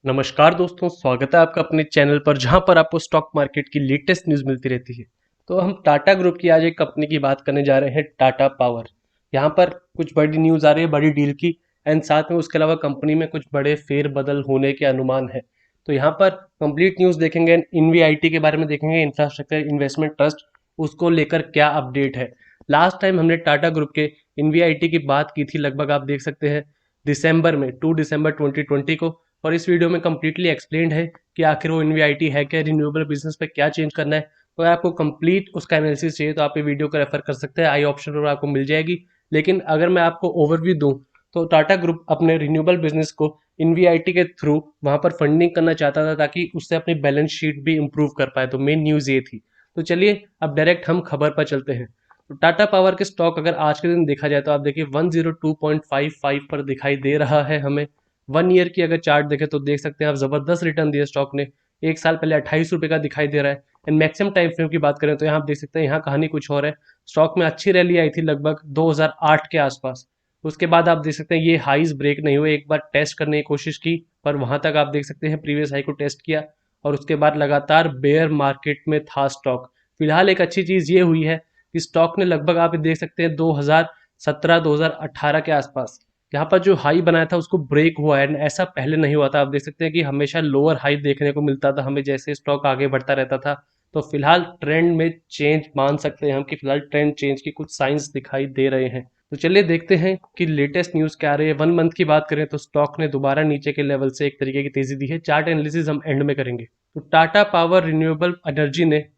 नमस्कार दोस्तों, स्वागत है आपका अपने चैनल पर जहां पर आपको स्टॉक मार्केट की लेटेस्ट न्यूज़ मिलती रहती है। तो हम टाटा ग्रुप की आज एक कंपनी की बात करने जा रहे हैं, टाटा पावर। यहां पर कुछ बड़ी न्यूज़ आ रही है, बड़ी डील की। एंड साथ में उसके अलावा कंपनी में कुछ बड़े फेर बदल होने के अनुमान है। तो यहाँ पर कंप्लीट न्यूज़ देखेंगे, एनवीआईटी के बारे में देखेंगे, इंफ्रास्ट्रक्चर इन्वेस्टमेंट ट्रस्ट, उसको लेकर क्या अपडेट है। लास्ट टाइम हमने टाटा ग्रुप के एनवीआईटी की बात की थी, लगभग आप देख सकते हैं दिसंबर में, 2 दिसंबर 2020 को। और इस वीडियो में कम्प्लीटली एक्सप्लेन्ड है कि आखिर वो एनवीआईटी है क्या, रिन्यूएबल बिजनेस पे क्या चेंज करना है। तो अगर आपको कंप्लीट उसका एनालिसिस चाहिए तो आप ये वीडियो को रेफर कर सकते हैं, आई ऑप्शन पर आपको मिल जाएगी। लेकिन अगर मैं आपको ओवरव्यू दूं तो टाटा ग्रुप अपने रिन्यूएबल बिजनेस को एनवीआईटी के थ्रू वहां पर फंडिंग करना चाहता था, ताकि उससे अपनी बैलेंस शीट भी इंप्रूव कर पाए। तो मेन न्यूज़ ये थी। तो चलिए अब डायरेक्ट हम खबर पर चलते हैं। तो टाटा पावर के स्टॉक अगर आज के दिन देखा जाए तो आप देखिए 102.55 पर दिखाई दे रहा है हमें। 1 ईयर की अगर चार्ट देखें तो देख सकते हैं आप, जबरदस्त रिटर्न दिया स्टॉक ने। एक साल पहले 28 रुपये का दिखाई दे रहा है। एंड मैक्सिमम टाइम फ्रेम की बात करें तो यहाँ आप देख सकते हैं, यहाँ कहानी कुछ और है। स्टॉक में अच्छी रैली आई थी लगभग 2008 के आसपास। उसके बाद आप देख सकते हैं ये हाईज ब्रेक नहीं हुए, एक बार टेस्ट करने की कोशिश की, पर वहां तक आप देख सकते हैं प्रीवियस हाई को टेस्ट किया। और उसके बाद लगातार बेयर मार्केट में था स्टॉक। फिलहाल एक अच्छी चीज ये हुई है कि स्टॉक ने लगभग आप देख सकते हैं 2017-2018 के आसपास यहाँ पर जो हाई बनाया था उसको ब्रेक हुआ है। ऐसा पहले नहीं हुआ था। आप देख सकते हैं कि हमेशा लोअर हाई देखने को मिलता था हमें जैसे स्टॉक आगे बढ़ता रहता था। तो फिलहाल ट्रेंड में चेंज मान सकते हैं हम कि फिलहाल ट्रेंड चेंज की कुछ साइंस दिखाई दे रहे हैं। तो चलिए देखते हैं कि लेटेस्ट न्यूज़ क्या आ रही है। 1 मंथ की बात करें तो स्टॉक ने दोबारा नीचे के लेवल से एक तरीके की तेजी दी है। चार्ट एनालिसिस हम एंड में करेंगे। तो टाटा पावर रिन्यूएबल एनर्जी ने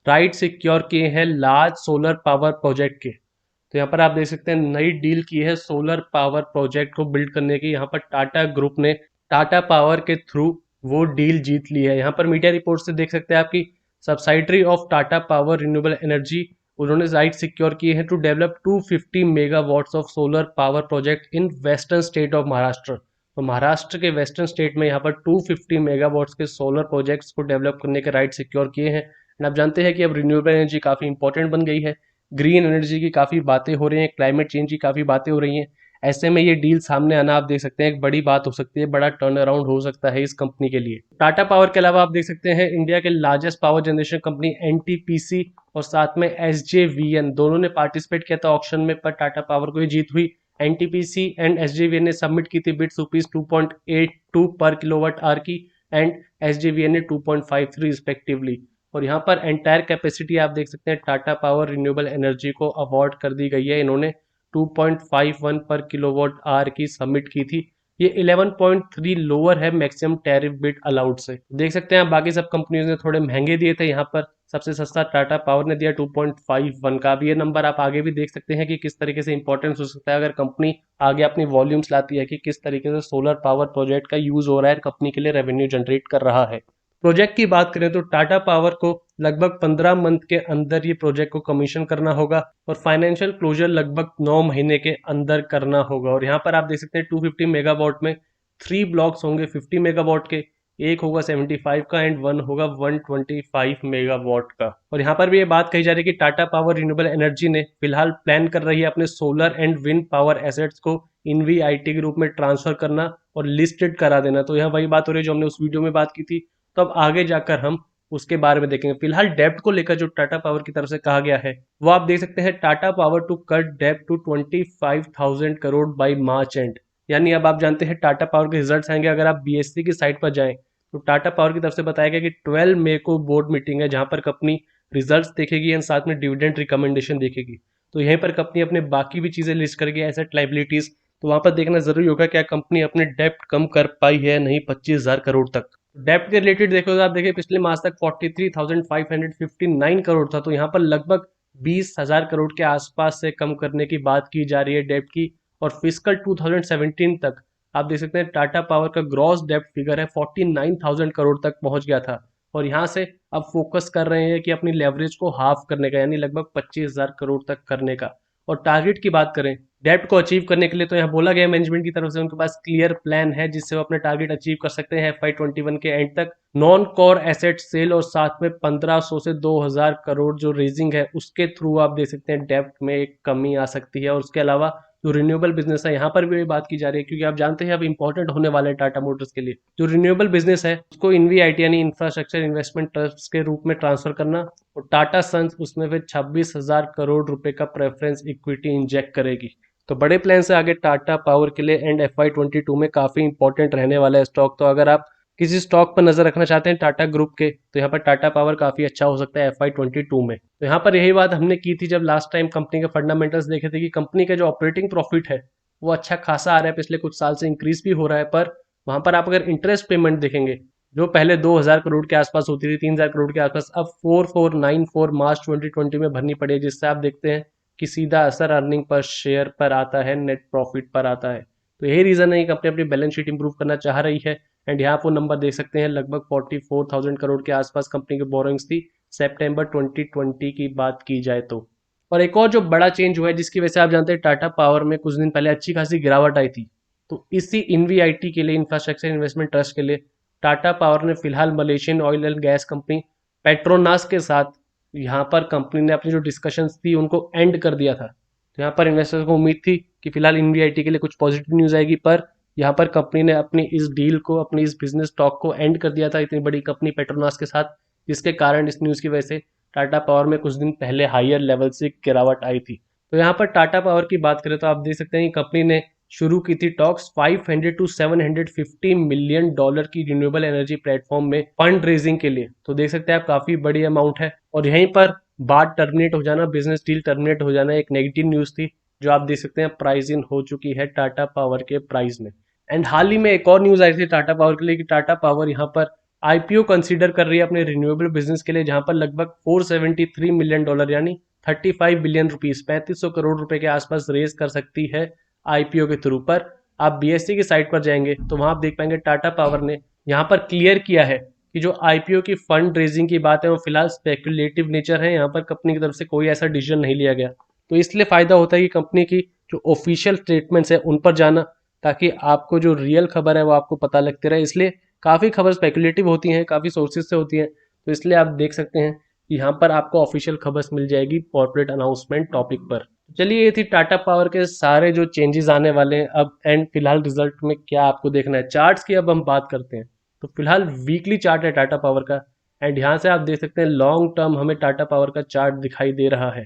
राइट सिक्योर किए हैं लार्ज सोलर पावर प्रोजेक्ट के। तो यहाँ पर आप देख सकते हैं नई डील की है सोलर पावर प्रोजेक्ट को बिल्ड करने की। यहाँ पर टाटा ग्रुप ने टाटा पावर के थ्रू वो डील जीत ली है। यहाँ पर मीडिया रिपोर्ट से देख सकते हैं आपकी subsidiary of Tata power renewable energy, उन्होंने राइट सिक्योर किए हैं to develop 250 megawatts of solar power project in western state of Maharashtra. तो महाराष्ट्र के वेस्टर्न स्टेट में यहाँ पर 250 मेगावाट्स के सोलर प्रोजेक्ट्स को डेवलप करने के राइट सिक्योर किए हैं। एंड आप जानते हैं कि अब रिन्यूएबल एनर्जी काफ़ी इंपॉर्टेंट बन गई है। ग्रीन एनर्जी की काफ़ी बातें हो रही हैं, क्लाइमेट चेंज की काफ़ी बातें हो रही हैं। ऐसे में ये डील सामने आना आप देख सकते हैं एक बड़ी बात हो सकती है, बड़ा टर्न अराउंड हो सकता है इस कंपनी के लिए। टाटा पावर के अलावा आप देख सकते हैं इंडिया के largest power generation company NTPC और साथ में एसजेवीएन दोनों ने पार्टिसिपेट किया था ऑक्शन में, पर टाटा पावर को ही जीत हुई। एनटीपीसी एंड एसजेवीएन ने सबमिट की थी बिड्स रुपीज 2.82 पर किलोवाट आवर की, एंड एसजेवीएन ने 2.53 रिस्पेक्टिवली। और यहाँ पर एंटायर कैपेसिटी आप देख सकते हैं टाटा पावर रिन्यूएबल एनर्जी को अवार्ड कर दी गई है। इन्होंने 2.51 पर किलोवाट आवर की सबमिट की थी। ये 11.3 लोअर है मैक्सिमम टैरिफ बिड अलाउड से। देख सकते हैं बाकी सब कंपनियों ने थोड़े महंगे दिए थे, यहाँ पर सबसे सस्ता टाटा पावर ने दिया 2.51 का। अब ये नंबर आप आगे भी देख सकते हैं कि किस तरीके से इंपॉर्टेंस हो सकता है अगर कंपनी आगे अपनी वॉल्यूम्स लाती है, कि किस तरीके से सोलर पावर प्रोजेक्ट का यूज हो रहा है, कंपनी के लिए रेवेन्यू जनरेट कर रहा है। प्रोजेक्ट की बात करें तो टाटा पावर को लगभग 15 मंथ के अंदर ये प्रोजेक्ट को कमीशन करना होगा और फाइनेंशियल क्लोजर लगभग 9 महीने के अंदर करना होगा। और यहाँ पर आप देख सकते हैं 250 मेगावाट में 3 ब्लॉक्स होंगे 50 मेगावाट के, एक होगा 75 का एंड वन होगा 125 मेगावाट का। और यहाँ पर भी ये बात कही जा रही है कि टाटा पावर रिन्यूएबल एनर्जी ने फिलहाल प्लान कर रही है अपने solar and wind power assets को इनवीआईटी के रूप में ट्रांसफर करना और लिस्टेड करा देना। तो यहाँ वही बात हो रही है जो हमने उस वीडियो में बात की थी। तो अब आगे जाकर हम उसके बारे में देखेंगे। फिलहाल डेब्ट को लेकर जो टाटा पावर की तरफ से कहा गया है वो आप देख सकते हैं, टाटा पावर टू कट डेब्ट to 25,000 crore by March end. यानी अब आप जानते हैं टाटा पावर के रिजल्ट्स आएंगे। अगर आप बीएससी की साइट पर जाएं तो टाटा पावर की तरफ से बताया गया कि 12 मई को बोर्ड मीटिंग है, जहां पर कंपनी रिजल्ट्स देखेगी एंड साथ में डिविडेंड रिकमेंडेशन देखेगी। तो यहीं पर कंपनी अपने बाकी भी चीजें लिस्ट करेगी, एसेट लाइबिलिटीज। तो वहां पर देखना जरूरी होगा क्या कंपनी अपने डेब्ट कम कर पाई है नहीं 25,000 करोड़ तक। डेप्ट के रिलेटेड देखो तो आप देखिए पिछले मास तक 43,559 करोड़ था। तो यहाँ पर लगभग 20,000 करोड़ के आसपास से कम करने की बात की जा रही है डेप्ट की। और फिस्कल 2017 तक आप देख सकते हैं टाटा पावर का ग्रॉस डेप्ट फिगर है 49,000 करोड़ तक पहुंच गया था। और यहाँ से अब फोकस कर रहे हैं कि अपनी लेवरेज को हाफ करने का, यानी लगभग 25,000 करोड़ तक करने का। और टारगेट की बात करें डेप्ट को अचीव करने के लिए, तो यहाँ बोला गया मैनेजमेंट की तरफ से उनके पास क्लियर प्लान है जिससे वो अपने टारगेट अचीव कर सकते हैं FY21 के एंड तक। नॉन कोर एसेट सेल और साथ में 1500 से 2000 करोड़ जो रेजिंग है उसके थ्रू आप देख सकते हैं डेप्ट में एक कमी आ सकती है। और उसके अलावा जो रिन्यूएबल बिजनेस है यहाँ पर भी बात की जा रही है, क्योंकि आप जानते हैं अब इंपॉर्टेंट होने वाला है टाटा मोटर्स के लिए जो रिन्यूएबल बिजनेस है उसको इनवीआईटी यानी इंफ्रास्ट्रक्चर इन्वेस्टमेंट ट्रस्ट के रूप में ट्रांसफर करना, और टाटा सन्स उसमें फिर 26,000 करोड़ रुपए का प्रेफरेंस इक्विटी इंजेक्ट करेगी। तो बड़े प्लान से आगे टाटा पावर के लिए एंड FY22 में काफी इंपॉर्टेंट रहने वाला है स्टॉक। तो अगर आप किसी स्टॉक पर नजर रखना चाहते हैं टाटा ग्रुप के, तो यहाँ पर टाटा पावर काफी अच्छा हो सकता है FY22 में। तो यहाँ पर यही बात हमने की थी जब लास्ट टाइम कंपनी के फंडामेंटल्स देखे थे कि कंपनी का जो ऑपरेटिंग प्रॉफिट है वो अच्छा खासा आ रहा है, पिछले कुछ साल से इंक्रीज भी हो रहा है, पर वहां पर आप अगर इंटरेस्ट पेमेंट देखेंगे जो पहले 2,000 करोड़ के आसपास होती थी, 3,000 करोड़ के आसपास, अब 4494 मार्च 2020 में भरनी पड़ी है, जिससे आप देखते हैं कि सीधा असर अर्निंग पर शेयर पर आता है, नेट प्रॉफिट पर आता है। तो यही रीजन है कि कंपनी अपनी बैलेंस शीट इंप्रूव करना चाह रही है। एंड यहाँ आप वो नंबर देख सकते हैं, लगभग 44,000 करोड़ के आसपास कंपनी की बोरोइंग्स थी सितंबर 2020 की बात की जाए तो। और एक और जो बड़ा चेंज हुआ है जिसकी वजह से आप जानते हैं टाटा पावर में कुछ दिन पहले अच्छी खासी गिरावट आई थी, तो इसी इनवीआईटी के लिए, इंफ्रास्ट्रक्चर इन्वेस्टमेंट ट्रस्ट के लिए, टाटा पावर ने फिलहाल Malaysian oil and gas company Petronas के साथ यहाँ पर कंपनी ने अपनी जो डिस्कशंस थी उनको एंड कर दिया था। तो यहाँ पर इन्वेस्टर्स को उम्मीद थी कि फिलहाल इनवीआईटी के लिए कुछ पॉजिटिव न्यूज आएगी, पर यहाँ पर कंपनी ने अपनी इस डील को, अपनी इस बिजनेस टॉक को एंड कर दिया था इतनी बड़ी कंपनी पेट्रोनास के साथ, जिसके कारण इस न्यूज की वजह से टाटा पावर में कुछ दिन पहले हायर लेवल से गिरावट आई थी। तो यहाँ पर टाटा पावर की बात करें तो आप देख सकते हैं कि कंपनी ने शुरू की थी टॉक्स 500 to 750 मिलियन डॉलर की रिन्यूएबल एनर्जी प्लेटफॉर्म में फंड रेजिंग के लिए। तो देख सकते हैं आप काफी बड़ी अमाउंट है, और यहीं पर बात टर्मिनेट हो जाना, बिजनेस डील टर्मिनेट हो जाना एक नेगेटिव न्यूज थी, जो आप देख सकते हैं प्राइस इन हो चुकी है टाटा पावर के प्राइस में। एंड हाल ही में एक और न्यूज आई थी टाटा पावर के लिए कि टाटा पावर यहाँ पर आईपीओ कंसीडर कर रही है अपने रिन्यूएबल बिजनेस के लिए, जहां पर लगभग 473 मिलियन डॉलर यानी 35 बिलियन रुपीस, 3500 करोड़ रुपए के आसपास रेज कर सकती है आईपीओ के थ्रू। पर आप बीएससी की साइट पर जाएंगे तो वहां आप देख पाएंगे टाटा पावर ने यहाँ पर क्लियर किया है कि जो आईपीओ की फंड रेजिंग की बात है वो फिलहाल स्पेकुलेटिव नेचर है, यहाँ पर कंपनी की तरफ से कोई ऐसा डिसीजन नहीं लिया गया। तो इसलिए फायदा होता है कि कंपनी की जो ऑफिशियल स्टेटमेंट्स है उन पर जाना, ताकि आपको जो रियल खबर है वो आपको पता लगती रहे। इसलिए काफ़ी खबर स्पेकुलेटिव होती हैं, काफ़ी सोर्सेज से होती हैं, तो इसलिए आप देख सकते हैं कि यहाँ पर आपको ऑफिशियल खबर मिल जाएगी कॉर्पोरेट अनाउंसमेंट टॉपिक पर। चलिए ये थी टाटा पावर के सारे जो चेंजेस आने वाले हैं अब एंड फिलहाल रिजल्ट में क्या आपको देखना है। चार्ट्स की अब हम बात करते हैं, तो फिलहाल वीकली चार्ट है टाटा पावर का, एंड यहाँ से आप देख सकते हैं लॉन्ग टर्म हमें टाटा पावर का चार्ट दिखाई दे रहा है।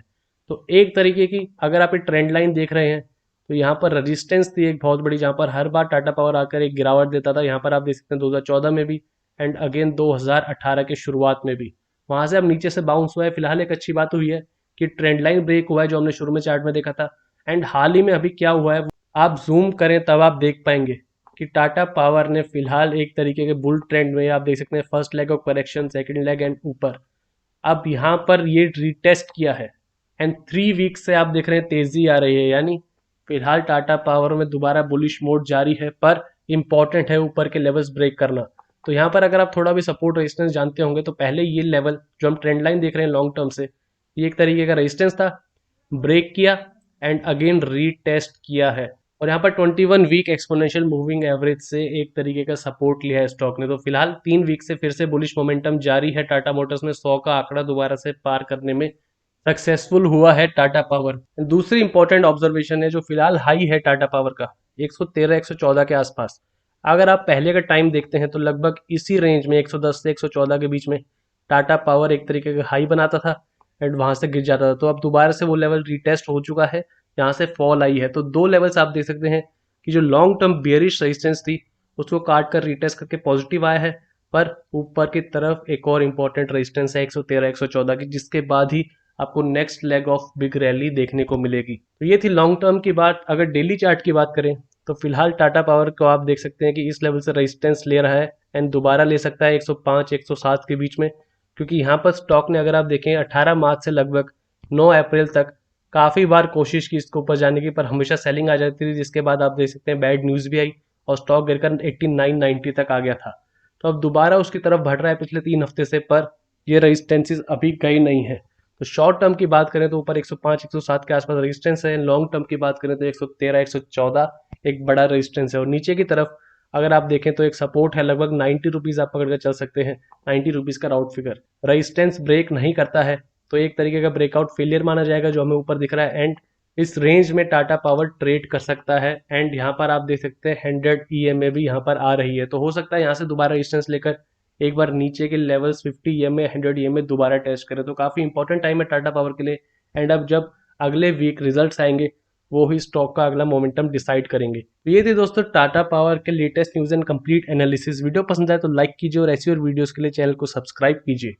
तो एक तरीके की अगर आप ये ट्रेंड लाइन देख रहे हैं तो यहाँ पर रेजिस्टेंस थी एक बहुत बड़ी, जहाँ पर हर बार टाटा पावर आकर एक गिरावट देता था। यहाँ पर आप देख सकते हैं 2014 में भी एंड अगेन 2018 के शुरुआत में भी, वहाँ से अब नीचे से बाउंस हुआ है। फिलहाल एक अच्छी बात हुई है कि ट्रेंड लाइन ब्रेक हुआ है जो हमने शुरू में चार्ट में देखा था। एंड हाल ही में अभी क्या हुआ है आप जूम करें तब आप देख पाएंगे कि टाटा पावर ने फिलहाल एक तरीके के बुल ट्रेंड में, आप देख सकते हैं first leg of correction, second leg and ऊपर, अब यहाँ पर ये रिटेस्ट किया है एंड 3 वीक से आप देख रहे हैं तेजी आ रही है, यानी फिलहाल टाटा पावर में दोबारा बुलिश मोड जारी है, पर इंपॉर्टेंट है ऊपर के लेवल्स ब्रेक करना। तो यहाँ पर अगर आप थोड़ा भी सपोर्ट रेजिस्टेंस जानते होंगे तो पहले ये लेवल जो हम ट्रेंड लाइन देख रहे हैं लॉन्ग टर्म से, ये एक तरीके का रेजिस्टेंस था, ब्रेक किया एंड अगेन रीटेस्ट किया है, और यहाँ पर 21 वीक एक्सपोनेंशियल मूविंग एवरेज से एक तरीके का सपोर्ट लिया है स्टॉक ने। तो फिलहाल 3 वीक से फिर से बुलिश मोमेंटम जारी है, टाटा मोटर्स में 100 का आंकड़ा दोबारा से पार करने में सक्सेसफुल हुआ है टाटा पावर। दूसरी इंपॉर्टेंट ऑब्जर्वेशन है जो फिलहाल हाई है टाटा पावर का 113 114 के आसपास। अगर आप पहले का टाइम देखते हैं तो लगभग इसी रेंज में 110 से 114 के बीच में टाटा पावर एक तरीके का हाई बनाता था एंड वहां से गिर जाता था। तो अब दोबारा से वो लेवल रिटेस्ट हो चुका है, यहाँ से फॉल आई है। तो दो लेवल्स आप देख सकते हैं कि जो लॉन्ग टर्म बेयरिश रेजिस्टेंस थी उसको काट कर रिटेस्ट करके पॉजिटिव आया है, पर ऊपर की तरफ एक और इंपॉर्टेंट रेजिस्टेंस है 113 114 की, जिसके बाद ही आपको next leg of big rally देखने को मिलेगी। तो ये थी लॉन्ग टर्म की बात। अगर डेली चार्ट की बात करें तो फिलहाल टाटा पावर को आप देख सकते हैं कि इस लेवल से रेजिस्टेंस ले रहा है एंड दोबारा ले सकता है 105 107 के बीच में, क्योंकि यहाँ पर स्टॉक ने अगर आप देखें 18 मार्च से लगभग 9 अप्रैल तक काफ़ी बार कोशिश की इसके ऊपर जाने की, पर हमेशा सेलिंग आ जाती थी, जिसके बाद आप देख सकते हैं बैड न्यूज़ भी आई और स्टॉक गिरकर 89-90 तक आ गया था। तो अब दोबारा उसकी तरफ बढ़ रहा है पिछले 3 हफ्ते से, पर ये रेजिस्टेंसेस अभी गई नहीं है। तो शॉर्ट टर्म की बात करें तो ऊपर 105 107 के आसपास रेजिस्टेंस है, लॉन्ग टर्म की बात करें तो 113 114 एक बड़ा रेजिस्टेंस है, और नीचे की तरफ अगर आप देखें तो एक सपोर्ट है लगभग 90 रुपीज़ आप पकड़ कर चल सकते हैं, 90 रुपीज़ का राउट फिगर। रेजिस्टेंस ब्रेक नहीं करता है तो एक तरीके का ब्रेकआउट फेलियर माना जाएगा जो हमें ऊपर दिख रहा है, एंड इस रेंज में टाटा पावर ट्रेड कर सकता है। एंड यहाँ पर आप देख सकते हैं 100 EMA भी यहाँ पर आ रही है, तो हो सकता है यहाँ से दोबारा रेजिस्टेंस लेकर एक बार नीचे के लेवल्स 50 EMA 100 EMA दोबारा टेस्ट करें। तो काफ़ी इंपॉर्टेंट टाइम है टाटा पावर के लिए। एंड अब जब अगले वीक रिजल्ट्स आएंगे वो ही स्टॉक का अगला मोमेंटम डिसाइड करेंगे। तो ये थे दोस्तों टाटा पावर के latest news and complete analysis. Video पसंद आए तो लाइक कीजिए और ऐसी और वीडियोस के लिए चैनल को सब्सक्राइब कीजिए।